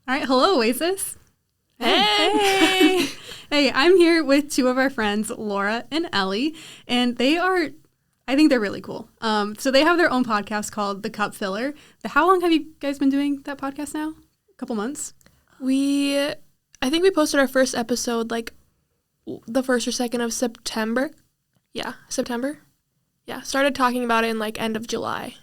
All right, hello, Oasis. Hey! Hey, I'm here with two of our friends, Laura and Ellie, and I think they're really cool. So they have their own podcast called The Cup Filler. How long have you guys been doing that podcast now? A couple months? I think we posted our first episode like the 1st or 2nd of September. Yeah, September. Yeah, started talking about it in like end of July.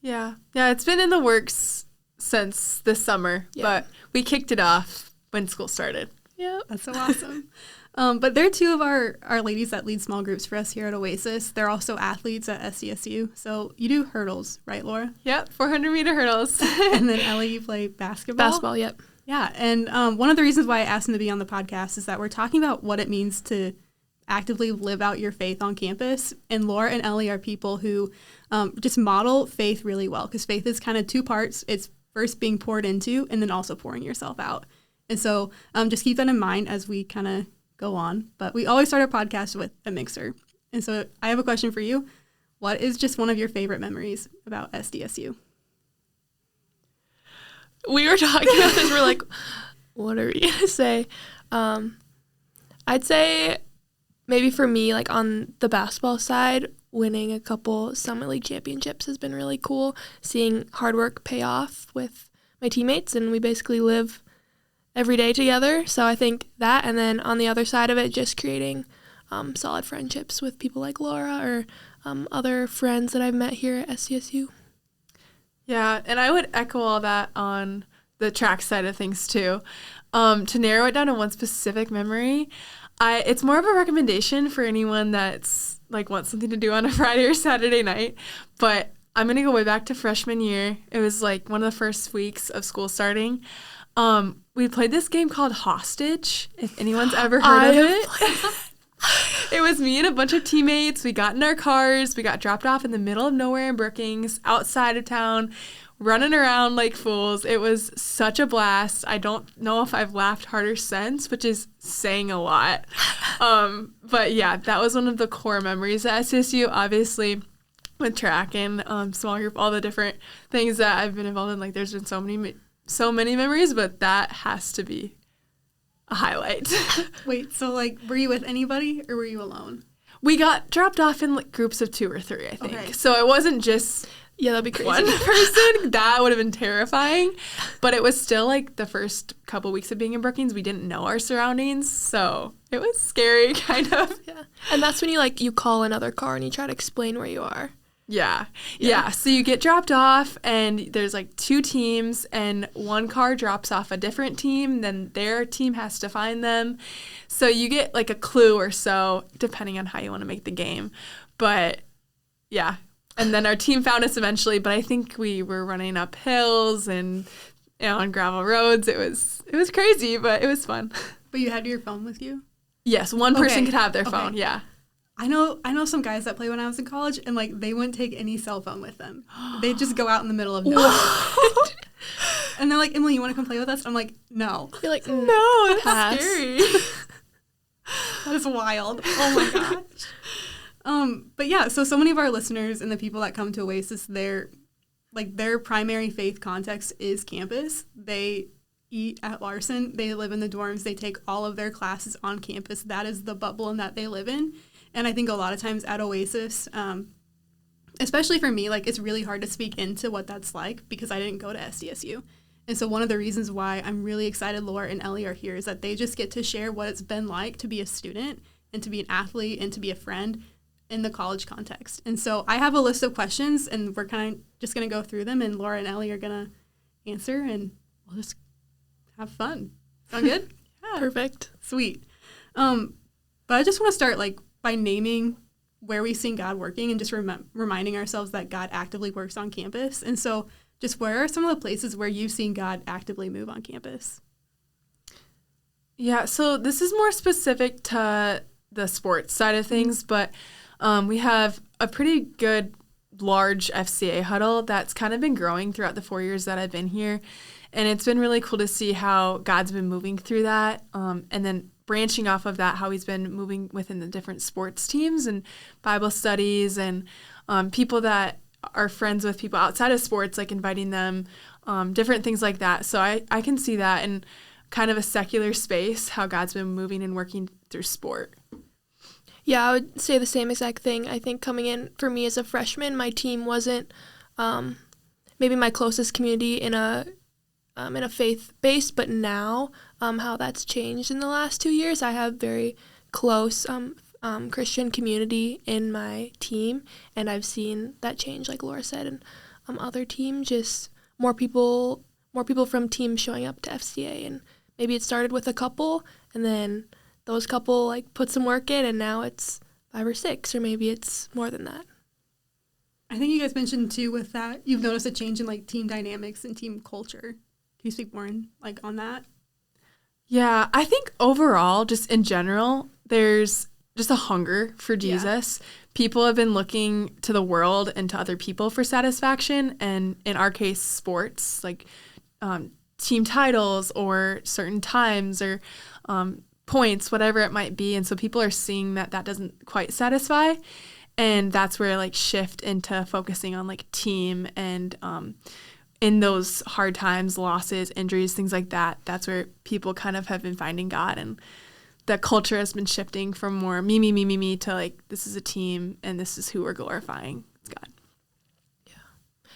Yeah, it's been in the works since this summer, but we kicked it off when school started. Yeah, that's so awesome. But they're two of our ladies that lead small groups for us here at Oasis. They're also athletes at SDSU. So you do hurdles, right, Laura? Yep, 400-meter hurdles. And then Ellie, you play basketball? Basketball, yep. Yeah, and one of the reasons why I asked them to be on the podcast is that we're talking about what it means to actively live out your faith on campus. And Laura and Ellie are people who just model faith really well, because faith is kind of two parts. It's first being poured into and then also pouring yourself out. And so just keep that in mind as we kind of go on. But we always start our podcast with a mixer. And so I have a question for you. What is just one of your favorite memories about SDSU? We were talking about this. We're like, what are we going to say? I'd say maybe for me, like on the basketball side, winning a couple Summit League championships has been really cool. Seeing hard work pay off with my teammates, and we basically live every day together. So I think that, and then on the other side of it, just creating solid friendships with people like Laura or other friends that I've met here at SDSU. Yeah, and I would echo all that on the track side of things too. To narrow it down to one specific memory, it's more of a recommendation for anyone that's like wants something to do on a Friday or Saturday night. But I'm going to go way back to freshman year. It was like one of the first weeks of school starting. We played this game called Hostage, if anyone's ever heard of it. It was me and a bunch of teammates. We got in our cars. We got dropped off in the middle of nowhere in Brookings, outside of town, running around like fools. It was such a blast. I don't know if I've laughed harder since, which is saying a lot. But yeah, that was one of the core memories at SSU, obviously, with track and small group, all the different things that I've been involved in. Like, there's been so many memories, but that has to be a highlight. Wait, so like, were you with anybody or were you alone? We got dropped off in like groups of 2 or 3, I think. Okay. So it wasn't just that'd be crazy. one person. That would have been terrifying. But it was still like the first couple weeks of being in Brookings, we didn't know our surroundings, so it was scary, kind of. Yeah, and that's when you call another car and you try to explain where you are. Yeah. So you get dropped off, and there's like 2 teams, and one car drops off a different team, then their team has to find them. So you get like a clue or so, depending on how you want to make the game. But yeah. And then our team found us eventually, but I think we were running up hills and on gravel roads. It was crazy, but it was fun. But you had your phone with you? Yes, one person could have their phone, Okay. yeah. I know some guys that play when I was in college, and like they wouldn't take any cell phone with them. They'd just go out in the middle of nowhere. And they're like, Emily, you want to come play with us? I'm like, no. You're like, No, pass. it's scary. That is wild. Oh my gosh. But yeah, so many of our listeners and the people that come to Oasis, their primary faith context is campus. They eat at Larson. They live in the dorms. They take all of their classes on campus. That is the bubble in that they live in. And I think a lot of times at Oasis, especially for me, like it's really hard to speak into what that's like because I didn't go to SDSU. And so one of the reasons why I'm really excited Laura and Ellie are here is that they just get to share what it's been like to be a student and to be an athlete and to be a friend in the college context. And so I have a list of questions, and we're kind of just going to go through them, and Laura and Ellie are going to answer, and we'll just have fun. Sound good? Yeah. Perfect. Sweet. But I just want to start like by naming where we've seen God working and just reminding ourselves that God actively works on campus. And so just where are some of the places where you've seen God actively move on campus? Yeah, so this is more specific to the sports side of things, but we have a pretty good large FCA huddle that's kind of been growing throughout the 4 years that I've been here. And it's been really cool to see how God's been moving through that. And then branching off of that, how he's been moving within the different sports teams and Bible studies and people that are friends with people outside of sports, like inviting them different things like that. So I can see that in kind of a secular space, how God's been moving and working through sport. Yeah, I would say the same exact thing. I think coming in for me as a freshman, my team wasn't maybe my closest community in a faith base, but now how that's changed in the last 2 years, I have very close Christian community in my team, and I've seen that change, like Laura said, and other teams, just more people from teams showing up to FCA, and maybe it started with a couple, and then those couple like put some work in, and now it's 5 or 6, or maybe it's more than that. I think you guys mentioned too with that you've noticed a change in like team dynamics and team culture. Can you speak more on that? Yeah, I think overall, just in general, there's just a hunger for Jesus. Yeah. People have been looking to the world and to other people for satisfaction, and in our case, sports, like team titles or certain times or points, whatever it might be. And so people are seeing that doesn't quite satisfy, and that's where like shift into focusing on like team and in those hard times, losses, injuries, things like that, that's where people kind of have been finding God, and the culture has been shifting from more me to like this is a team and this is who we're glorifying. It's God.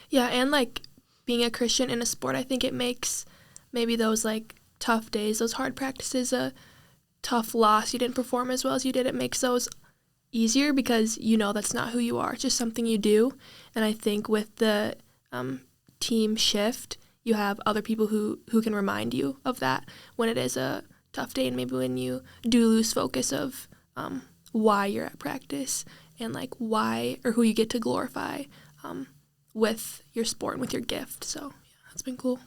Yeah, and like being a Christian in a sport, I think it makes maybe those like tough days, those hard practices, a tough loss, you didn't perform as well as you did, it makes those easier because you know that's not who you are. It's just something you do. And I think with the team shift, you have other people who can remind you of that when it is a tough day, and maybe when you do lose focus of why you're at practice and like why or who you get to glorify with your sport and with your gift. So yeah, that's been cool.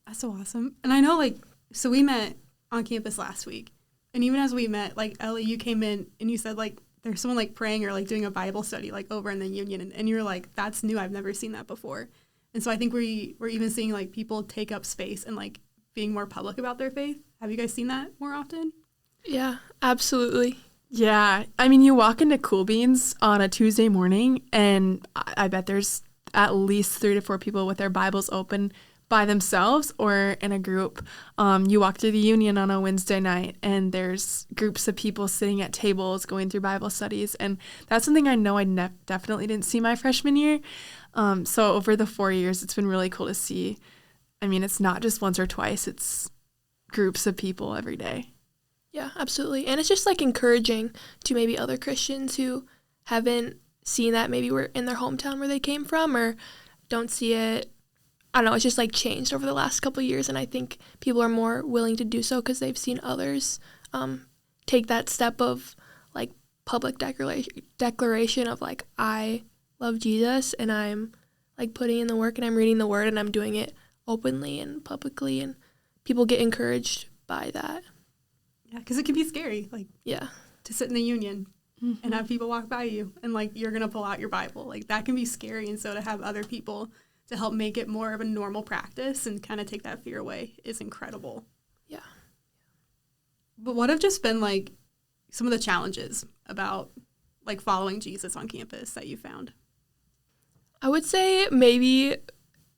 That's so awesome. And I know so we met on campus last week, and even as we met, like Ellie, you came in and you said like there's someone like praying or like doing a Bible study like over in the Union, and you're like, that's new, I've never seen that before. And so I think we're even seeing like people take up space and like being more public about their faith. Have you guys seen that more often? Yeah, absolutely. Yeah. I mean, you walk into Cool Beans on a Tuesday morning, and I bet there's at least 3 to 4 people with their Bibles open by themselves or in a group. You walk through the Union on a Wednesday night, and there's groups of people sitting at tables going through Bible studies. And that's something I know I definitely didn't see my freshman year. So over the 4 years, it's been really cool to see. I mean, it's not just once or twice, it's groups of people every day. Yeah, absolutely. And it's just like encouraging to maybe other Christians who haven't seen that, maybe were in their hometown where they came from or don't see it. I don't know, it's just like changed over the last couple of years, and I think people are more willing to do so because they've seen others take that step of like public declaration of like, I love Jesus and I'm like putting in the work and I'm reading the word and I'm doing it openly and publicly, and people get encouraged by that. Yeah, because it can be scary, like to sit in the Union and have people walk by you and like you're gonna pull out your Bible, like that can be scary. And so to have other people to help make it more of a normal practice and kind of take that fear away is incredible. Yeah. But what have just been like some of the challenges about like following Jesus on campus that you found? I would say maybe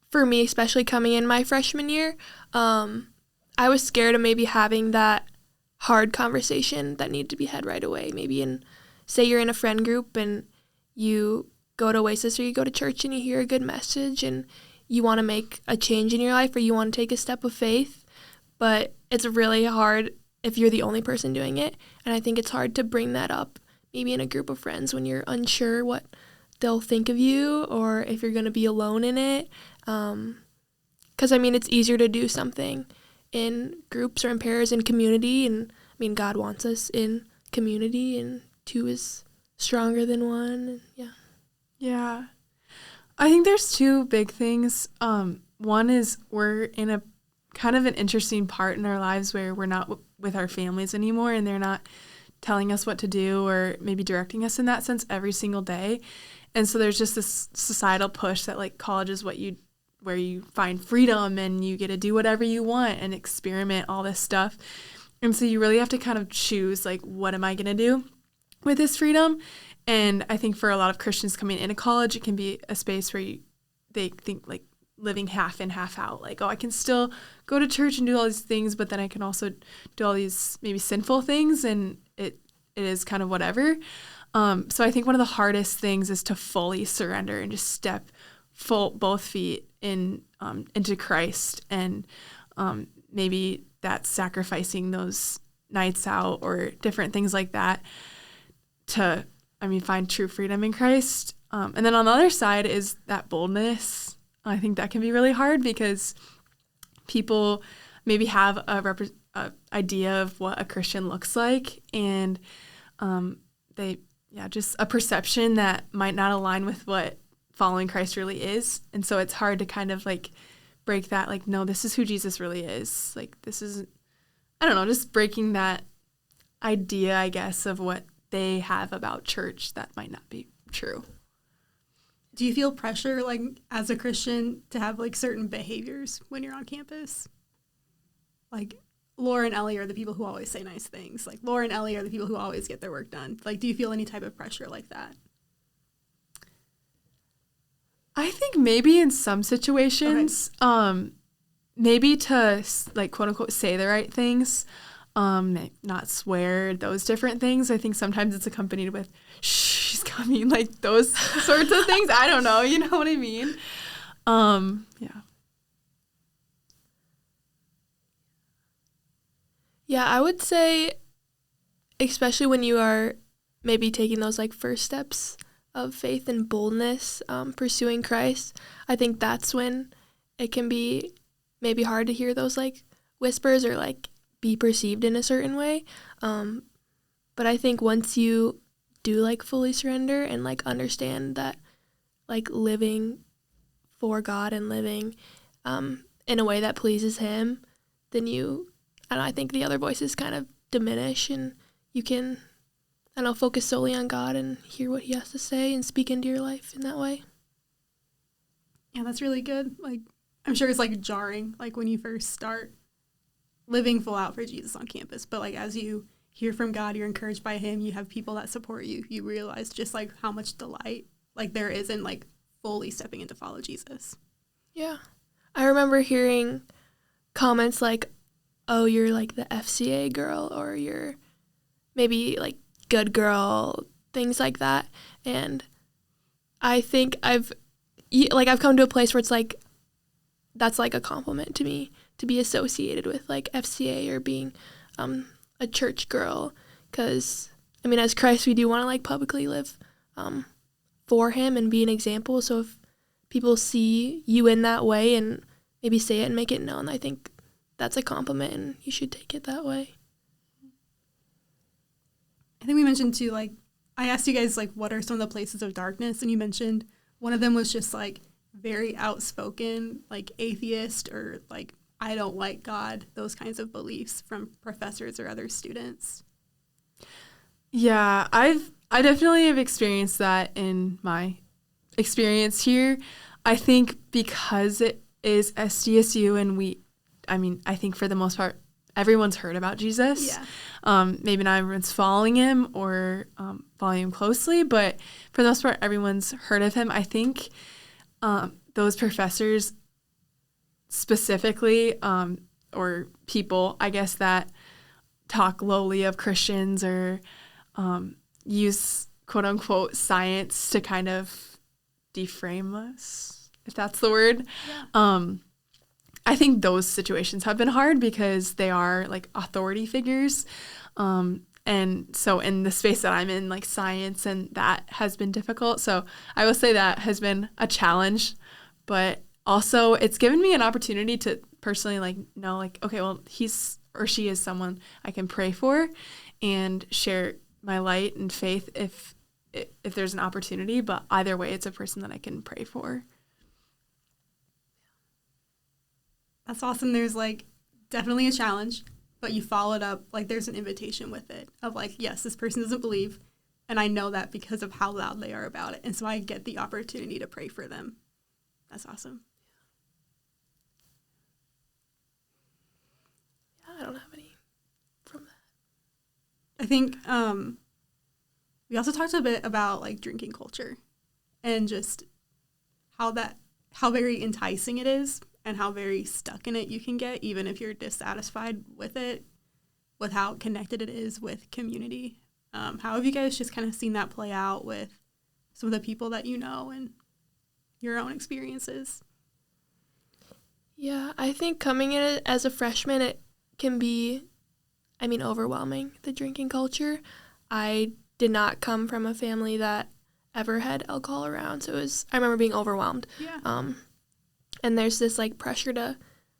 for me, especially coming in my freshman year, I was scared of maybe having that hard conversation that needed to be had right away. Maybe say you're in a friend group and you go to Oasis or you go to church and you hear a good message and you want to make a change in your life or you want to take a step of faith, but it's really hard if you're the only person doing it. And I think it's hard to bring that up maybe in a group of friends when you're unsure what they'll think of you or if you're going to be alone in it. Because, I mean, it's easier to do something in groups or in pairs in community. And, I mean, God wants us in community, and 2 is stronger than 1. Yeah. Yeah. I think there's 2 big things. One is we're in a kind of an interesting part in our lives where we're not with our families anymore, and they're not telling us what to do or maybe directing us in that sense every single day. And so there's just this societal push that like college is where you find freedom and you get to do whatever you want and experiment, all this stuff. And so you really have to kind of choose like, what am I going to do with this freedom? And I think for a lot of Christians coming into college, it can be a space where they think like living half in, half out. Like, oh, I can still go to church and do all these things, but then I can also do all these maybe sinful things, and it is kind of whatever. So I think one of the hardest things is to fully surrender and just step both feet into Christ, and maybe that's sacrificing those nights out or different things like that to, find true freedom in Christ. And then on the other side is that boldness. I think that can be really hard because people maybe have a idea of what a Christian looks like, and just a perception that might not align with what following Christ really is. And so it's hard to kind of like break that, like, no, this is who Jesus really is. Like, this is, I don't know, just breaking that idea, I guess, of what they have about church that might not be true. Do you feel pressure, like, as a Christian to have, like, certain behaviors when you're on campus? Like, Laura and Ellie are the people who always say nice things. Like, Laura and Ellie are the people who always get their work done. Like, do you feel any type of pressure like that? I think maybe in some situations, maybe to, like, quote unquote, say the right things, not swear, those different things. I think sometimes it's accompanied with, shh, she's coming, like those sorts of things. I don't know. You know what I mean? Yeah. Yeah, I would say, especially when you are maybe taking those like first steps of faith and boldness, pursuing Christ, I think that's when it can be maybe hard to hear those like whispers or like be perceived in a certain way. But I think once you do like fully surrender and like understand that like living for God and living in a way that pleases Him, then I think the other voices kind of diminish, and you can, focus solely on God and hear what He has to say and speak into your life in that way. Yeah, that's really good. Like, I'm sure it's like jarring, like when you first start living full out for Jesus on campus. But like as you hear from God, you're encouraged by Him, you have people that support you, you realize just like how much delight like there is in like fully stepping in to follow Jesus. Yeah. I remember hearing comments like, oh, you're like the FCA girl, or you're maybe like good girl, things like that. And I think I've come to a place where it's like, that's like a compliment to me to be associated with like FCA or being a church girl. Because, as Christ, we do want to like publicly live for Him and be an example. So if people see you in that way and maybe say it and make it known, I think that's a compliment and you should take it that way. I think we mentioned too, like, I asked you guys, like, what are some of the places of darkness? And you mentioned one of them was just, like, very outspoken, like, atheist or, like, I don't like God, those kinds of beliefs from professors or other students. Yeah, I definitely have experienced that in my experience here. I think because it is SDSU and I think for the most part, everyone's heard about Jesus. Yeah. Maybe not everyone's following Him or following Him closely, but for the most part, everyone's heard of Him. I think those professors specifically, or people, I guess, that talk lowly of Christians or use quote-unquote science to kind of deframe us, if that's the word. Yeah. I think those situations have been hard because they are like authority figures. And so in the space that I'm in, like science, and that has been difficult. So I will say that has been a challenge, but also it's given me an opportunity to personally like know like, okay, well, he's or she is someone I can pray for and share my light and faith if there's an opportunity. But either way, it's a person that I can pray for. That's awesome. There's like definitely a challenge, but you follow it up. Like there's an invitation with it of like, yes, this person doesn't believe. And I know that because of how loud they are about it. And so I get the opportunity to pray for them. That's awesome. Yeah, I don't have any from that. I think we also talked a bit about like drinking culture and just how that how very enticing it is and how very stuck in it you can get, even if you're dissatisfied with it, with how connected it is with community. How have you guys just kind of seen that play out with some of the people that you know and your own experiences? Yeah, I think coming in as a freshman, it can be, overwhelming, the drinking culture. I did not come from a family that ever had alcohol around, so I remember being overwhelmed. Yeah. And there's this, pressure to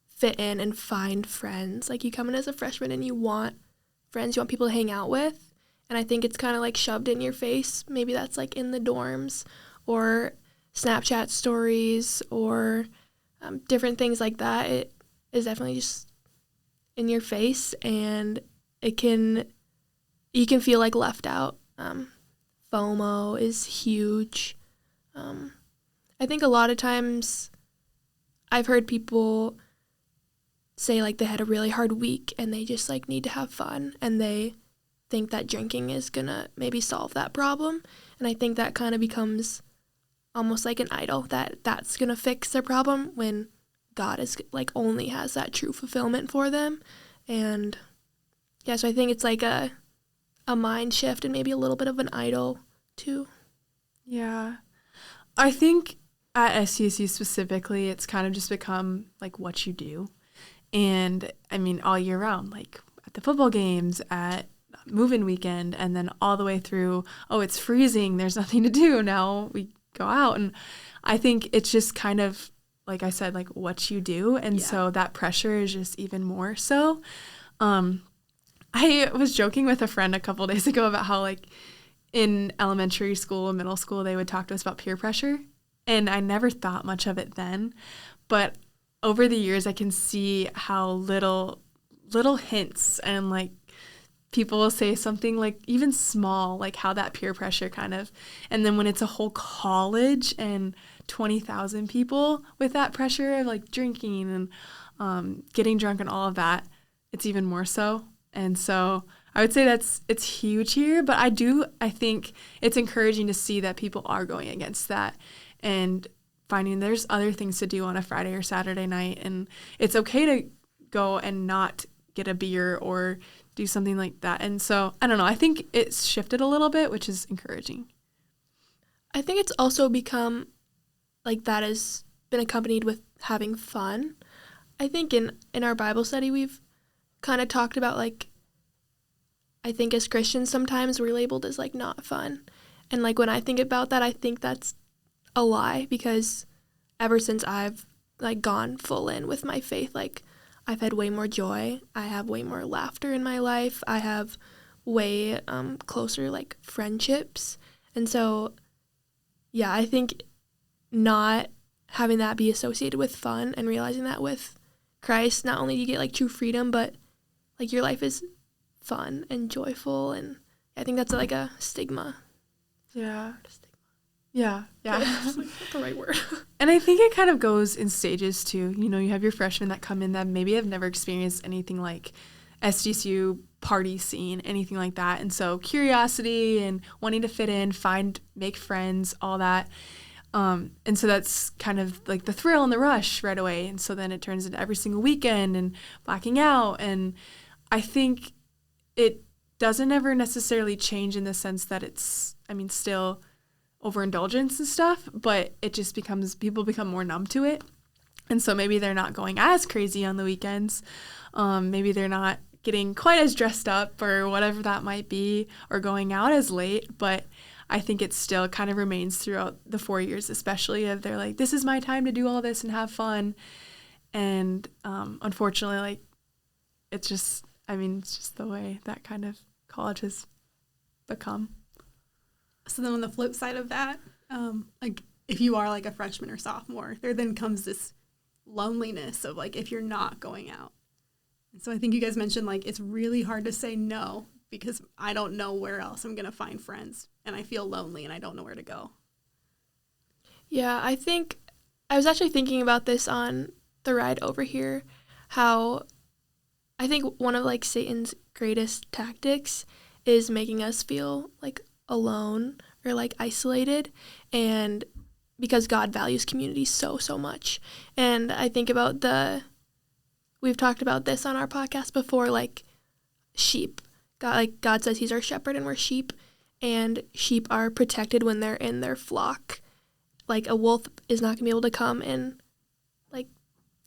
fit in and find friends. You come in as a freshman and you want friends, you want people to hang out with. And I think it's kind of shoved in your face. Maybe that's in the dorms or Snapchat stories or different things like that. It is definitely just in your face, and you can feel left out. FOMO is huge. I think a lot of times I've heard people say they had a really hard week and they just need to have fun, and they think that drinking is gonna maybe solve that problem. And I think that kind of becomes almost like an idol, that's gonna fix their problem, when God is only has that true fulfillment for them. And yeah, so I think it's a mind shift and maybe a little bit of an idol too. Yeah. I think at SDSU specifically, it's kind of just become what you do. And all year round, at the football games, at move-in weekend, and then all the way through, it's freezing, there's nothing to do, now we go out. And I think it's just kind of, like I said, what you do. And so that pressure is just even more so. I was joking with a friend a couple days ago about how in elementary school and middle school, they would talk to us about peer pressure. And I never thought much of it then. But over the years, I can see how little hints and people will say something even small, how that peer pressure kind of, and then when it's a whole college and 20,000 people with that pressure of drinking and getting drunk and all of that, it's even more so. And so I would say it's huge here, but I think it's encouraging to see that people are going against that and finding there's other things to do on a Friday or Saturday night, and it's okay to go and not get a beer or do something like that. And so, I don't know, I think it's shifted a little bit, which is encouraging. I think it's also become that has been accompanied with having fun. I think in our Bible study, we've kind of talked about I think as Christians sometimes we're labeled as not fun. And when I think about that, I think that's a lie, because ever since I've gone full in with my faith, I've had way more joy. I have way more laughter in my life. I have way closer friendships. And so, yeah, I think not having that be associated with fun and realizing that with Christ, not only do you get true freedom, but your life is fun and joyful. And I think that's a stigma. Yeah. Yeah. That's not the right word. And I think it kind of goes in stages too. You have your freshmen that come in that maybe have never experienced anything like SDSU party scene, anything like that. And so curiosity and wanting to fit in, make friends, all that. And so that's kind of the thrill and the rush right away. And so then it turns into every single weekend and blacking out. And I think it doesn't ever necessarily change in the sense that it's, still overindulgence and stuff, but it just people become more numb to it. And so maybe they're not going as crazy on the weekends. Maybe they're not getting quite as dressed up or whatever that might be, or going out as late. But I think it still kind of remains throughout the 4 years, especially if they're this is my time to do all this and have fun. And unfortunately, it's just the way that kind of college has become. So then on the flip side of that, if you are a freshman or sophomore, there then comes this loneliness of if you're not going out. And so I think you guys mentioned it's really hard to say no because I don't know where else I'm going to find friends, and I feel lonely and I don't know where to go. Yeah, I think I was actually thinking about this on the ride over here, how I think one of Satan's greatest tactics is making us feel alone or isolated, and because God values community so, so much. And I think about we've talked about this on our podcast before, like sheep. God says he's our shepherd and we're sheep, and sheep are protected when they're in their flock. Like a wolf is not going to be able to come and like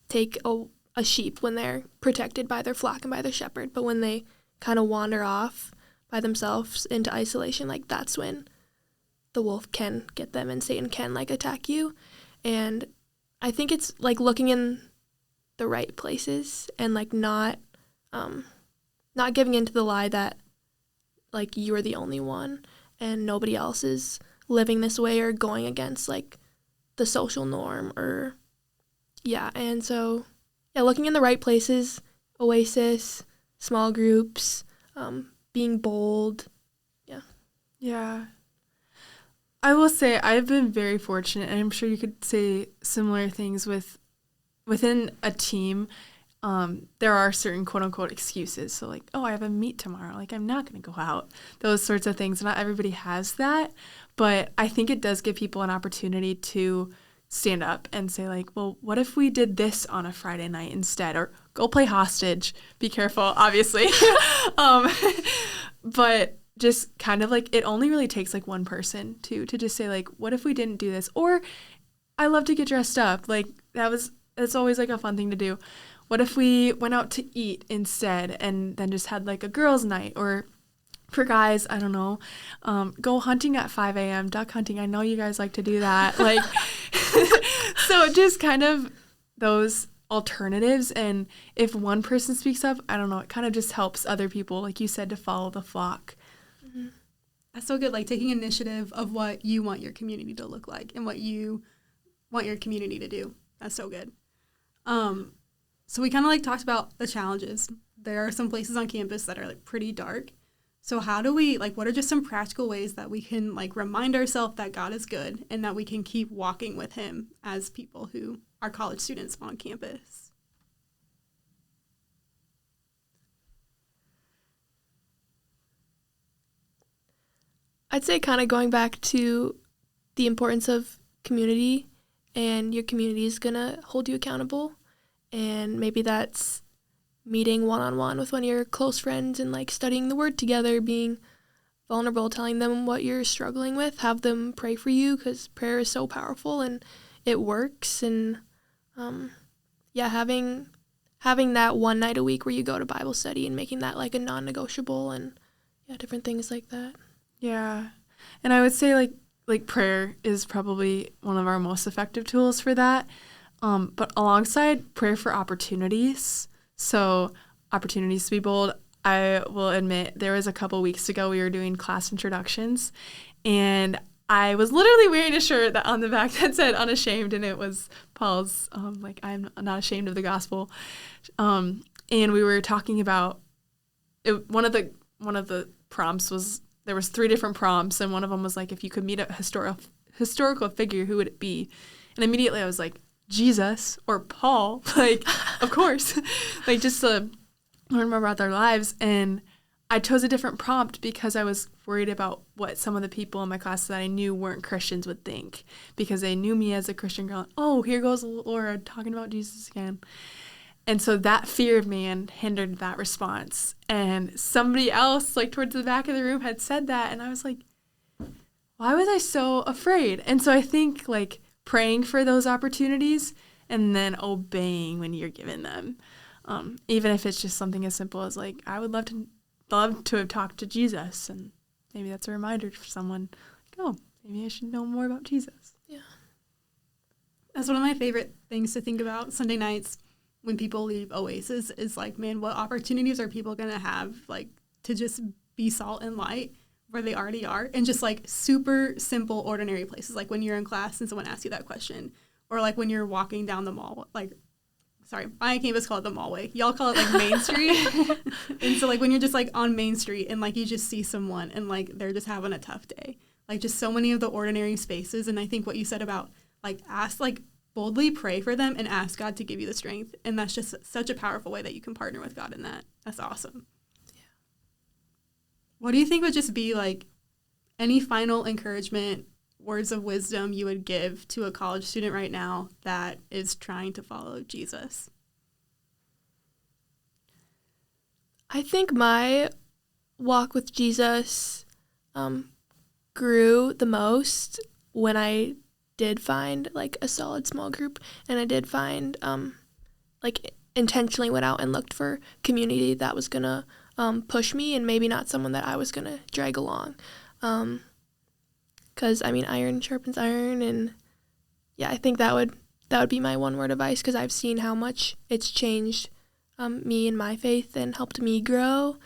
take a sheep when they're protected by their flock and by their shepherd. But when they kind of wander off by themselves into isolation, like that's when the wolf can get them and Satan can like attack you. And I think it's like looking in the right places and like not giving into the lie that like you're the only one and nobody else is living this way or going against like the social norm or and so looking in the right places, Oasis, small groups, being bold. Yeah. I will say I've been very fortunate, and I'm sure you could say similar things within a team. There are certain quote-unquote excuses. So like, oh, I have a meet tomorrow. Like, I'm not going to go out. Those sorts of things. Not everybody has that. But I think it does give people an opportunity to stand up and say like, well, what if we did this on a Friday night instead? Or go play hostage. Be careful, obviously. But just kind of like, it only really takes like one person to just say like, what if we didn't do this? Or I love to get dressed up. Like it's always like a fun thing to do. What if we went out to eat instead and then just had like a girls' night? Or for guys, I don't know, go hunting at 5 a.m., duck hunting. I know you guys like to do that. Like, so just kind of those alternatives. And if one person speaks up, I don't know, it kind of just helps other people, like you said, to follow the flock. Mm-hmm. That's so good, like taking initiative of what you want your community to look like and what you want your community to do. That's so good. So we kind of like talked about the challenges. There are some places on campus that are like pretty dark. So how do we, like, what are just some practical ways that we can like remind ourselves that God is good and that we can keep walking with him as people who are college students on campus? I'd say kind of going back to the importance of community, and your community is going to hold you accountable. And maybe that's meeting one-on-one with one of your close friends and like studying the word together, being vulnerable, telling them what you're struggling with, have them pray for you because prayer is so powerful and it works. And having that one night a week where you go to Bible study and making that like a non-negotiable, and different things like that. Yeah. And I would say like prayer is probably one of our most effective tools for that. But alongside prayer for opportunities, so opportunities to be bold, I will admit there was a couple weeks ago we were doing class introductions, and I was literally wearing a shirt that on the back that said unashamed, and it was Paul's, like, I'm not ashamed of the gospel. And we were talking about it. One of the prompts was, there was 3 different prompts, and one of them was like, if you could meet a historical figure, who would it be? And immediately I was like, Jesus or Paul, like, of course, like just to learn more about their lives. And I chose a different prompt because I was worried about what some of the people in my class that I knew weren't Christians would think, because they knew me as a Christian girl. Oh, here goes Laura talking about Jesus again. And so that fear of man hindered that response. And somebody else, like towards the back of the room, had said that, and I was like, why was I so afraid? And so I think like praying for those opportunities and then obeying when you're given them. Even if it's just something as simple as like, I would love to have talked to Jesus, and maybe that's a reminder for someone like, oh, maybe I should know more about Jesus. Yeah. That's one of my favorite things to think about Sunday nights when people leave Oasis is like, man, what opportunities are people going to have like to just be salt and light where they already are, and just like super simple, ordinary places, like when you're in class and someone asks you that question, or like when you're walking down the mall, like, sorry, my campus call it the Mallway. Y'all call it like Main Street. And so like when you're just like on Main Street and like you just see someone and like they're just having a tough day, like just so many of the ordinary spaces. And I think what you said about like boldly pray for them and ask God to give you the strength. And that's just such a powerful way that you can partner with God in that. That's awesome. Yeah. What do you think would just be like any final encouragement words of wisdom you would give to a college student right now that is trying to follow Jesus? I think my walk with Jesus grew the most when I did find like a solid small group, and I did find like intentionally went out and looked for community that was gonna push me, and maybe not someone that I was gonna drag along, because I mean iron sharpens iron, and yeah, I think that would be my one word advice, because I've seen how much it's changed me and my faith and helped me grow.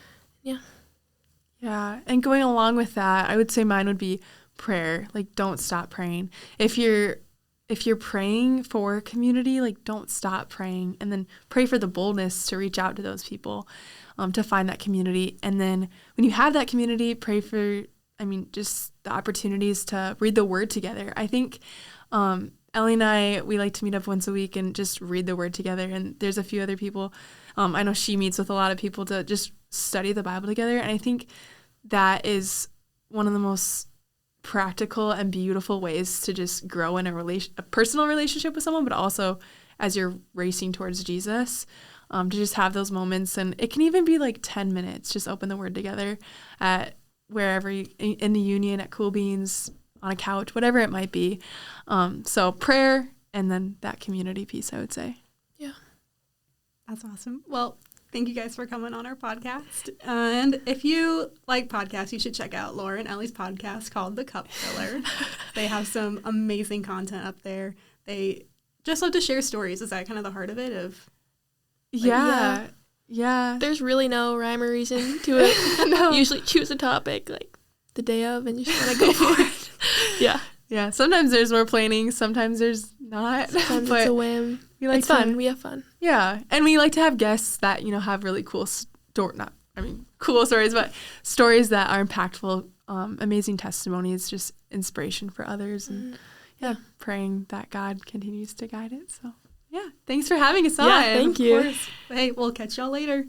Yeah, and going along with that, I would say mine would be prayer. Like, don't stop praying. If you're praying for community, like, don't stop praying, and then pray for the boldness to reach out to those people, to find that community. And then when you have that community, pray for, just the opportunities to read the word together. I think Ellie and I, we like to meet up once a week and just read the word together. And there's a few other people. I know she meets with a lot of people to just study the Bible together. And I think that is one of the most practical and beautiful ways to just grow in a personal relationship with someone, but also as you're racing towards Jesus, to just have those moments. And it can even be like 10 minutes, just open the word together at wherever in the union, at Cool Beans, on a couch, whatever it might be. So prayer and then that community piece, I would say. Yeah. That's awesome. Well, thank you guys for coming on our podcast. And if you like podcasts, you should check out Laura and Ellie's podcast called The Cup Filler. They have some amazing content up there. They just love to share stories. Is that kind of the heart of it? Yeah. There's really no rhyme or reason to it. No. Usually choose a topic like the day of and just want to go for it. Yeah. Yeah. Sometimes there's more planning. Sometimes there's not. Sometimes it's a whim. It's fun. We have fun. Yeah. And we like to have guests that, have really cool cool stories, but stories that are impactful, amazing testimonies, just inspiration for others. And praying that God continues to guide it. So, yeah. Thanks for having us on. Yeah, thank you. Of course. Hey, we'll catch y'all later.